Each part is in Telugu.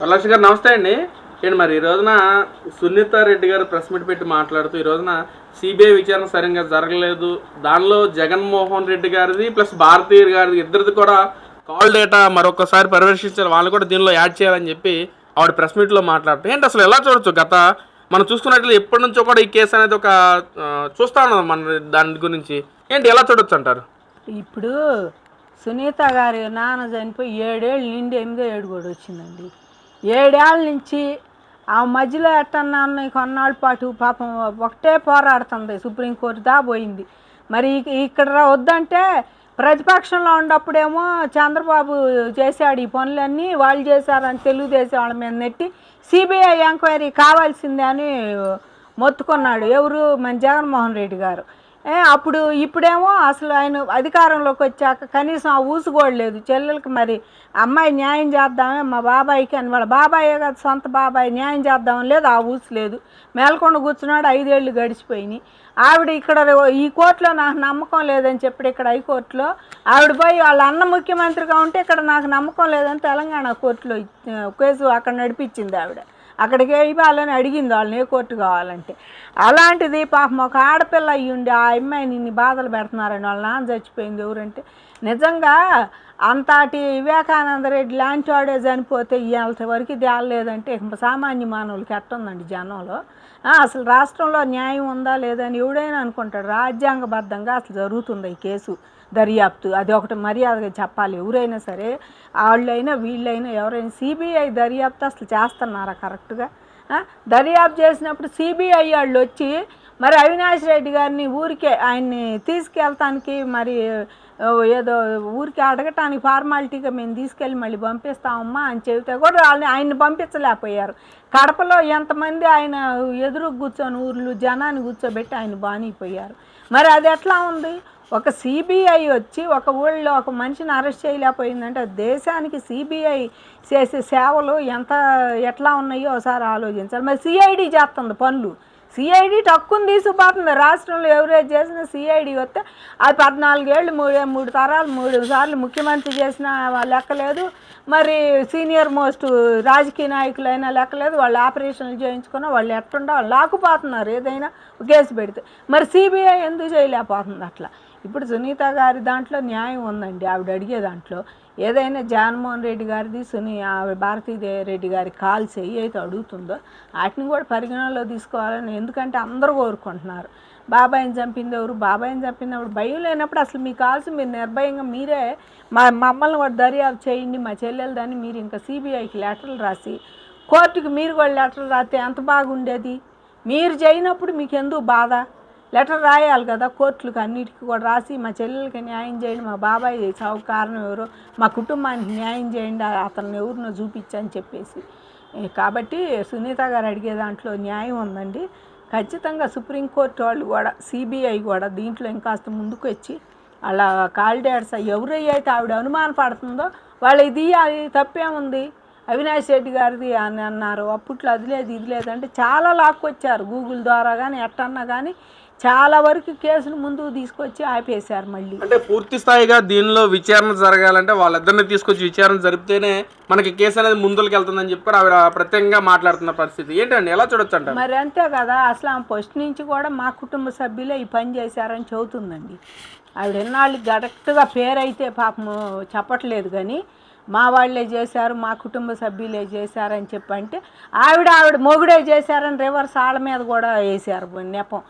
పలాష్ గారు నమస్తే అండి. ఏంటి మరి ఈ రోజున సునీత రెడ్డి గారు ప్రెస్ మీట్ పెట్టి మాట్లాడుతూ ఈ రోజున సిబిఐ విచారణ సరిగ్గా జరగలేదు, దానిలో జగన్మోహన్ రెడ్డి గారిది ప్లస్ భారతీయ గారిది ఇద్దరిది కూడా కాల్ డేటా మరొకసారి పరిరక్షించారు, వాళ్ళు కూడా దీనిలో యాడ్ చేయాలని చెప్పి ఆవిడ ప్రెస్ మీట్లో మాట్లాడుతూ ఏంటి అసలు ఎలా చూడొచ్చు? మనం చూసుకున్నట్లు ఎప్పటి నుంచో కూడా ఈ కేసు అనేది ఒక చూస్తా ఉన్నాం మన దాని గురించి. ఏంటి ఎలా చూడొచ్చు అంటారు? ఇప్పుడు సునీత గారి నాన్న చనిపోయి 7 ఏళ్ళు నిండి 8వ ఏడు కూడా వచ్చిందండి. 7 ఏళ్ళ నుంచి ఆ మధ్యలో ఎట్టన్నా కొన్నాళ్ళ పాటు పాపం ఒకటే పోరాడుతుంది, సుప్రీంకోర్టు దా పోయింది. మరి ఇక్కడ వద్దంటే ప్రతిపక్షంలో ఉన్నప్పుడేమో చంద్రబాబు చేశాడు ఈ పనులన్నీ, వాళ్ళు చేశారని తెలుగుదేశం వాళ్ళ మీద నెట్టి సిబిఐ ఎంక్వైరీ కావాల్సిందే అని మొత్తుకున్నాడు ఎవరు, మన జగన్మోహన్ రెడ్డి గారు. ఇప్పుడేమో అసలు ఆయన అధికారంలోకి వచ్చాక కనీసం ఆ ఊసు కూడా లేదు. చెల్లెలకి మరి అమ్మాయి న్యాయం చేద్దామే, మా బాబాయికి అని వాళ్ళ బాబాయే కదా సొంత బాబాయ్, న్యాయం చేద్దామని లేదు, ఆ ఊసు లేదు. మేల్కొండ కూర్చున్నాడు, 5 ఏళ్ళు గడిచిపోయినాయి. ఆవిడ ఇక్కడ ఈ కోర్టులో నాకు నమ్మకం లేదని చెప్పి ఇక్కడ హైకోర్టులో ఆవిడ పోయి వాళ్ళ అన్న ముఖ్యమంత్రిగా ఉంటే ఇక్కడ నాకు నమ్మకం లేదని తెలంగాణ కోర్టులో కేసు అక్కడ నడిపించింది ఆవిడ. అక్కడికి ఇవ్వాలని అడిగింది వాళ్ళని ఏ కోర్టు కావాలంటే. అలాంటిది పాపం ఒక ఆడపిల్ల అయ్యుండి ఆ అమ్మాయిని ఇన్ని బాధలు పెడుతున్నారని వాళ్ళ నాన్న చచ్చిపోయింది ఎవరంటే నిజంగా అంతటి వివేకానంద రెడ్డి లాంటి వాడే చనిపోతే ఇంతవరకు తేలలేదంటే సామాన్య మానవులకి ఎట్టుందండి జనంలో. అసలు రాష్ట్రంలో న్యాయం ఉందా లేదని ఎవడైనా అనుకుంటాడు. రాజ్యాంగబద్ధంగా అసలు జరుగుతుంది ఈ కేసు దర్యాప్తు, అది ఒకటి మర్యాదగా చెప్పాలి. ఎవరైనా సరే వాళ్ళైనా వీళ్ళైనా ఎవరైనా సిబిఐ దర్యాప్తు అసలు చేస్తున్నారా కరెక్ట్గా? దర్యాప్తు చేసినప్పుడు సిబిఐ వాళ్ళు వచ్చి మరి అవినాష్ రెడ్డి గారిని ఊరికే ఆయన్ని తీసుకెళ్తానికి మరి ఏదో ఊరికి అడగటానికి ఫార్మాలిటీగా మేము తీసుకెళ్ళి మళ్ళీ పంపిస్తామమ్మా అని చెబితే కూడా ఆయన్ని పంపించలేకపోయారు. కడపలో ఎంతమంది ఆయన ఎదురు కూర్చొని ఊర్లు జనాన్ని కూర్చోబెట్టి ఆయన బానిపోయారు. మరి అది ఎట్లా ఉంది? ఒక సిబిఐ వచ్చి ఒక ఊళ్ళో ఒక మనిషిని అరెస్ట్ చేయలేకపోయిందంటే దేశానికి సిబిఐ చేసే సేవలు ఎట్లా ఉన్నాయో ఒకసారి ఆలోచించాలి. మరి సిఐడి చేస్తుంది పనులు, సిఐడి టక్కుని తీసుకుపోతుంది. రాష్ట్రంలో ఎవరైతే చేసినా సిఐడి వస్తే అది 14 ఏళ్ళు 3 తరాలు 3 సార్లు ముఖ్యమంత్రి చేసిన లెక్కలేదు, మరి సీనియర్ మోస్ట్ రాజకీయ నాయకులైనా లెక్కలేదు. వాళ్ళు ఆపరేషన్లు చేయించుకున్నా వాళ్ళు ఎట్టుండో వాళ్ళు లాక్కుపోతున్నారు ఏదైనా కేసు పెడితే. మరి సిబిఐ ఎందుకు చేయలేకపోతుంది అట్లా? ఇప్పుడు సునీత గారి దాంట్లో న్యాయం ఉందండి. ఆవిడ అడిగే దాంట్లో ఏదైనా జగన్మోహన్ రెడ్డి గారిది భారతీ రెడ్డి గారి కాల్స్ అయితే అడుగుతుందో వాటిని కూడా పరిగణనలో తీసుకోవాలని, ఎందుకంటే అందరూ కోరుకుంటున్నారు. బాబాయిని చంపింది ఎవరు, బాబాయిని చంపినప్పుడు భయం లేనప్పుడు అసలు మీ కాల్స్ మీరు నిర్భయంగా మీరే మమ్మల్ని కూడా దర్యాప్తు చేయండి, మా చెల్లెలు దాన్ని మీరు ఇంకా సిబిఐకి లెటర్లు రాసి కోర్టుకి మీరు కూడా లెటర్లు రాస్తే ఎంత బాగుండేది. మీరు చేయనప్పుడు మీకు ఎందుకు బాధ? లెటర్ రాయాలి కదా కోర్టులకు అన్నిటికీ కూడా రాసి మా చెల్లెలకి న్యాయం చేయండి, మా బాబాయ్ చావు కారణం ఎవరో, మా కుటుంబానికి న్యాయం చేయండి, అతను ఎవరినో చూపించని చెప్పేసి. కాబట్టి సునీత గారు అడిగే దాంట్లో న్యాయం ఉందండి. ఖచ్చితంగా సుప్రీంకోర్టు వాళ్ళు కూడా సిబిఐ కూడా దీంట్లో ఇంకాస్త ముందుకు వచ్చి అలా కాల్డేట్స్ ఎవరైతే ఆవిడ అనుమాన పడుతుందో వాళ్ళు ఇది తప్పేముంది, అవినాష్ రెడ్డి గారిది అని అన్నారు అప్పట్లో, అది లేదు ఇది లేదంటే చాలా లాక్కొచ్చారు గూగుల్ ద్వారా కానీ ఎట్టన్నా కానీ చాలా వరకు కేసులు ముందుకు తీసుకొచ్చి ఆపేశారు. మళ్ళీ అంటే పూర్తి స్థాయిగా దీనిలో విచారణ జరగాలంటే వాళ్ళిద్దరిని తీసుకొచ్చి విచారణ జరిపితేనే మనకి కేసు అనేది ముందుకు వెళ్తుందని చెప్పి ఆవిడ ప్రత్యేకంగా మాట్లాడుతున్న పరిస్థితి ఏంటండి, ఎలా చూడొచ్చు అంట? మరి అంతే కదా. అసలు ఆమె ఫస్ట్ నుంచి కూడా మా కుటుంబ సభ్యులే ఈ పని చేశారని చెబుతుందండి. ఆవిడ ఎన్నాళ్ళు కరెక్ట్గా పేరైతే పాపం చెప్పట్లేదు కానీ మా వాళ్ళే చేశారు, మా కుటుంబ సభ్యులే చేశారని చెప్పంటే ఆవిడ మొగుడే చేశారని రివర్స్ వాళ్ళ మీద కూడా వేసారు నెపం.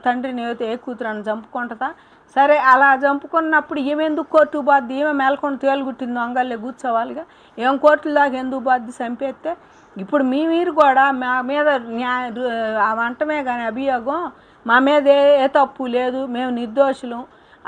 తండ్రిని ఏ కూతురని చంపుకుంటుందా? సరే అలా చంపుకున్నప్పుడు ఏమెందుకు కోర్టు బాధ్య, ఏమో మేల్కొని తేలుగుట్టింది అంగల్లే కూర్చోవాలిగా, ఏం కోర్టుల దాకా ఎందుకు బాధ్య చంపేస్తే? ఇప్పుడు మీరు కూడా మా మీద ఆ వంటమే కానీ అభియోగం మా మీద ఏ తప్పు లేదు, మేము నిర్దోషులం,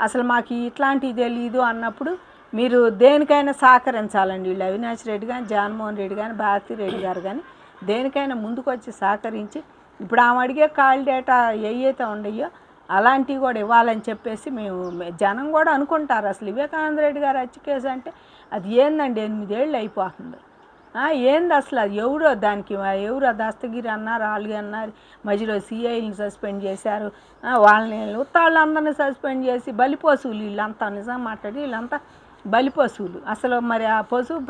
అసలు మాకు ఇట్లాంటివి తెలియదు అన్నప్పుడు మీరు దేనికైనా సహకరించాలండి. వీళ్ళు అవినాష్ రెడ్డి కానీ జగన్మోహన్ రెడ్డి కానీ భారతీ రెడ్డి గారు కానీ దేనికైనా ముందుకు వచ్చి సహకరించి ఇప్పుడు ఆమె అడిగే కాల్ డేటా ఏవైతే ఉండయో అలాంటివి కూడా ఇవ్వాలని చెప్పేసి మేము జనం కూడా అనుకుంటారు. అసలు వివేకానంద రెడ్డి గారు హత్య కేసు అంటే అది ఏందండి 8 ఏళ్ళు అయిపోతుంది. ఏంది అసలు అది ఎవరో దానికి ఎవరో దస్తగిరి అన్నారు, వాళ్ళు అన్నారు, మధ్యలో సిఐని సస్పెండ్ చేశారు, వాళ్ళని ఉత్తాళ్ళందరినీ సస్పెండ్ చేసి బలిపోసులు వీళ్ళంతా నిజం మాట్లాడి వీళ్ళంతా బలి పశువులు. అసలు మరి ఆ పశువు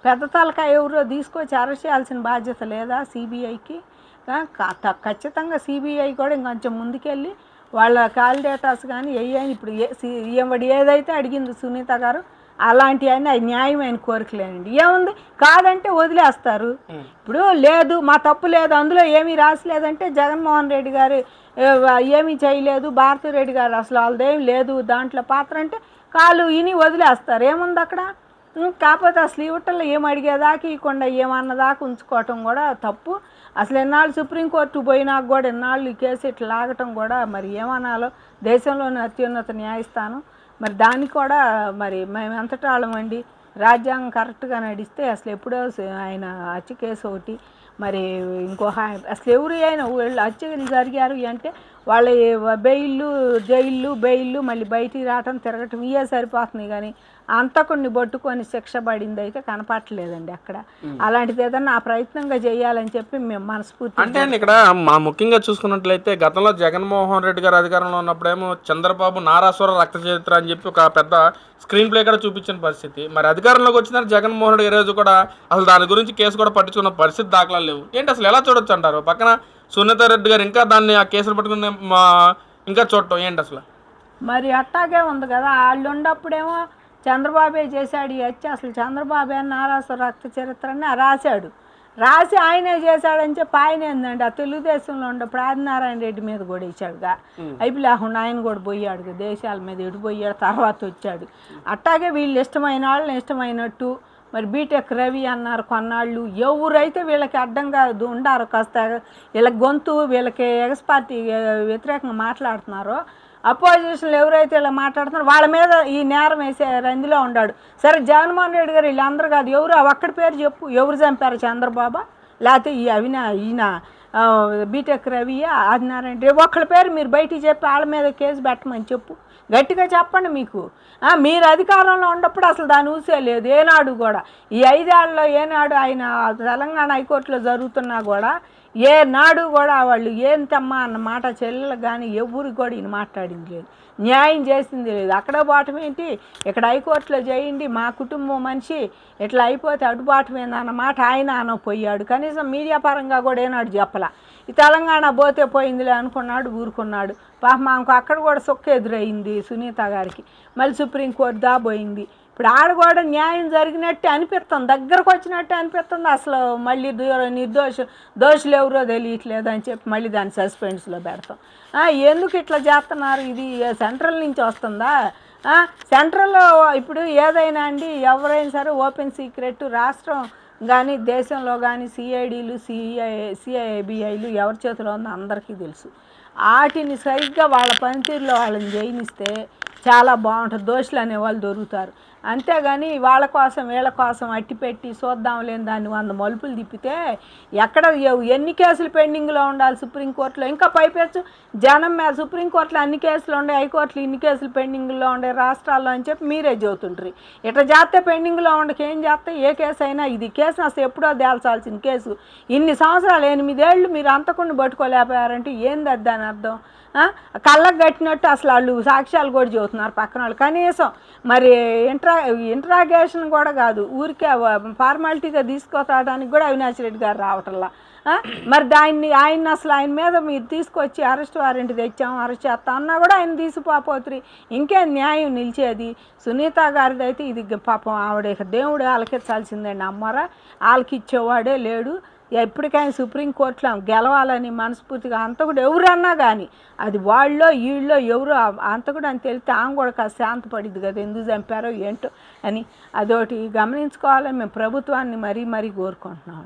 పెద్ద తలకాయ ఎవరో తీసుకొచ్చి అరెస్ట్ చేయాల్సిన బాధ్యత లేదా సిబిఐకి? ఖచ్చితంగా సిబిఐ కూడా ఇంకొంచెం ముందుకెళ్ళి వాళ్ళ కాల్ డేటాస్ కానీ వెయ్యని ఇప్పుడు ఈవిడ ఏదైతే అడిగింది సునీత గారు అలాంటివన్నీ అది న్యాయమైన కోరికలేనండి. ఏముంది కాదంటే వదిలేస్తారు. ఇప్పుడు లేదు మా తప్పు లేదు అందులో ఏమీ రాసలేదంటే జగన్మోహన్ రెడ్డి గారు ఏమీ చేయలేదు, భారతిరెడ్డి గారు అసలు వాళ్ళదేం లేదు దాంట్లో పాత్ర అంటే కాలు ఇని వదిలేస్తారు. ఏముంది అక్కడ? కాకపోతే అసలు ఇవటల్లో ఏం అడిగేదాకా ఇవ్వకుండా ఏమన్నదాకా ఉంచుకోవటం కూడా తప్పు. అసలు ఎన్నాళ్ళు సుప్రీంకోర్టు పోయినాక కూడా ఎన్నాళ్ళు ఈ కేసు ఇట్లా లాగటం కూడా మరి ఏమనాలో? దేశంలోని అత్యున్నత న్యాయస్థానం మరి దాన్ని కూడా మరి మేము ఎంతటి వాళ్ళమండి? రాజ్యాంగం కరెక్ట్గా నడిస్తే అసలు ఎప్పుడో ఆయన హత్య కేసు ఒకటి మరి ఇంకో అసలు ఎవరు అయినా వీళ్ళు హత్యలు జరిగారు అంటే వాళ్ళ జైళ్ళు మళ్ళీ బయటికి రావటం తిరగటం ఇవే సరిపోతున్నాయి కానీ అంతకుడిని పట్టుకొని శిక్ష పడింది అయితే కనపట్టలేదండి అక్కడ. అలాంటిది ఏదన్నా ఆ ప్రయత్నంగా చేయాలని చెప్పి మేము మనస్ఫూర్తి. అంటే ఇక్కడ మా ముఖ్యంగా చూసుకున్నట్లయితే గతంలో జగన్మోహన్ రెడ్డి గారు అధికారంలో ఉన్నప్పుడేమో చంద్రబాబు నారాసుర రక్త చరిత్ర అని చెప్పి ఒక పెద్ద స్క్రీన్ ప్లే కూడా చూపించిన పరిస్థితి. మరి అధికారంలోకి వచ్చిన జగన్మోహన్ రెడ్డి రోజు కూడా అసలు దాని గురించి కేసు కూడా పట్టించుకున్న పరిస్థితి దాఖలాలు లేవు. ఏంటి అసలు ఎలా చూడొచ్చు అంటారు? పక్కన సునీత రెడ్డి గారు ఇంకా దాన్ని ఆ కేసులు పట్టుకుని ఇంకా చూడటం ఏంటి అసలు? మరి అట్టాగే ఉంది కదా. వాళ్ళు ఉన్నప్పుడేమో చంద్రబాబే చేశాడు ఈ హత్య, అసలు చంద్రబాబే నారాసుర రక్త చరిత్రని రాసి ఆయనే చేశాడని చెప్పి ఆయన ఏందండి ఆ తెలుగుదేశంలో ఉన్నప్పుడు ఆదినారాయణ రెడ్డి మీద కూడా ఇచ్చాడుగా. అయిపోలేకుండా ఆయన కూడా పోయాడు దేశాల మీద ఎడిపోయాడు, తర్వాత వచ్చాడు. అట్టాగే వీళ్ళు ఇష్టమైన వాళ్ళని ఇష్టమైనట్టు మరి బీటెక్ రవి అన్నారు కొన్నాళ్ళు. ఎవరైతే వీళ్ళకి అడ్డంగా ఉండారో కాస్త వీళ్ళ గొంతు వీళ్ళకి ఎగస్ పార్టీ వ్యతిరేకంగా మాట్లాడుతున్నారో అపోజిషన్లు ఎవరైతే ఇలా మాట్లాడుతున్నారో వాళ్ళ మీద ఈ నేరం వేసే రందిలో ఉన్నాడు. సరే జగన్మోహన్ రెడ్డి గారు వీళ్ళందరూ కాదు, ఎవరు ఒక్కడి పేరు చెప్పు, ఎవరు చంపారు? చంద్రబాబు లేకపోతే ఈయన బీటెక్ రవి ఆదినారాయణ రెడ్డి ఒక్కళ్ళ పేరు మీరు బయటికి చెప్పి వాళ్ళ మీద కేసు పెట్టమని చెప్పు, గట్టిగా చెప్పండి. మీరు అధికారంలో ఉన్నప్పుడు అసలు దాని ఊసే లేదు ఏనాడు కూడా. ఈ 5 ఏళ్లలో ఏనాడు ఆయన తెలంగాణ హైకోర్టులో జరుగుతున్నా కూడా ఏనాడు కూడా వాళ్ళు ఏంతమ్మా అన్న మాట చెల్లెలు కానీ ఎవరికి కూడా ఈయన మాట్లాడింది లేదు, న్యాయం చేసింది లేదు. అక్కడ బాటం ఏంటి, ఇక్కడ హైకోర్టులో చేయండి మా కుటుంబం మనిషి ఇట్లా అయిపోతే అడ్డుబాటమేంది అన్న మాట ఆయన అనపోయాడు. కనీసం మీడియా పరంగా కూడా ఏనాడు చెప్పలా. ఈ తెలంగాణ పోతే పోయిందిలే అనుకున్నాడు, ఊరుకున్నాడు. పాపం ఆమెకు అక్కడ కూడా సొక్క ఎదురైంది సునీత గారికి, మళ్ళీ సుప్రీంకోర్టు దాబోయింది. ఇప్పుడు ఆడ కూడా న్యాయం జరిగినట్టే అనిపిస్తుంది, దగ్గరకు వచ్చినట్టే అనిపిస్తుంది. అసలు మళ్ళీ దోషులు ఎవరో తెలియట్లేదు అని చెప్పి మళ్ళీ దాన్ని సస్పెన్స్లో పెడతాం. ఎందుకు ఇట్లా చేస్తున్నారు? ఇది సెంట్రల్ నుంచి వస్తుందా? సెంట్రల్లో ఇప్పుడు ఏదైనా అండి ఎవరైనా సరే ఓపెన్ సీక్రెట్ రాష్ట్రం కానీ దేశంలో కానీ సిఐడీలు సిఐబిఐలు ఎవరి చేతిలో ఉందో అందరికీ తెలుసు. వాటిని సరిగ్గా వాళ్ళ పనితీరులో వాళ్ళని జయినిస్తే చాలా బాగుంటుంది, దోషులు అనేవాళ్ళు దొరుకుతారు. అంతేగాని వాళ్ళ కోసం వీళ్ళ కోసం అట్టి పెట్టి చూద్దాం లేని దాన్ని 100 మలుపులు తిప్పితే ఎక్కడ ఎన్ని కేసులు పెండింగ్లో ఉండాలి సుప్రీంకోర్టులో? ఇంకా పైపెచ్చు జనం మీద సుప్రీంకోర్టులో అన్ని కేసులు ఉండే, హైకోర్టులో ఇన్ని కేసులు పెండింగ్లో ఉండే రాష్ట్రాల్లో అని చెప్పి మీరే చెబుతుండ్రి. ఇట్లా చేస్తే పెండింగ్లో ఉండక ఏం చేస్తే ఏ కేసు అయినా ఇది కేసు అసలు ఎప్పుడో తేల్చాల్సిన కేసు ఇన్ని సంవత్సరాలు 8 ఏళ్ళు మీరు అంతకుండా పట్టుకోలేకపోయారంటే ఏంది అది దాని అర్థం? కళ్ళకు కట్టినట్టు అసలు వాళ్ళు సాక్ష్యాలు కూడా చెబుతున్నారు పక్కన వాళ్ళు. కనీసం మరి ఇంట్రాగేషన్ కూడా కాదు, ఊరికే ఫార్మాలిటీగా తీసుకొస్తాడానికి కూడా అవినాష్ రెడ్డి గారు రావటంలా. మరి ఆయన అసలు ఆయన మీద మీరు తీసుకొచ్చి అరెస్ట్ వారెంట్ తెచ్చాము అరెస్ట్ చేస్తాం అన్నా కూడా ఆయన తీసుకుపోతురి. ఇంకేం న్యాయం నిలిచేది? సునీత గారిది అయితే ఇది పాపం ఆవిడ దేవుడు ఆలకించాల్సిందండి. అమ్మరా ఆలకిచ్చేవాడే లేడు. ఎప్పటికైనా సుప్రీంకోర్టులో గెలవాలని మనస్ఫూర్తిగా అంతకుడు ఎవరన్నా కానీ అది వాళ్ళో వీళ్ళో ఎవరో అంతకుడు అని తెలిస్తే ఆమె కూడా కాస్త శాంతపడిద్ది కదా, ఎందుకు చంపారో ఏంటో అని. అదొకటి గమనించుకోవాలని మేము ప్రభుత్వాన్ని మరీ కోరుకుంటున్నాం.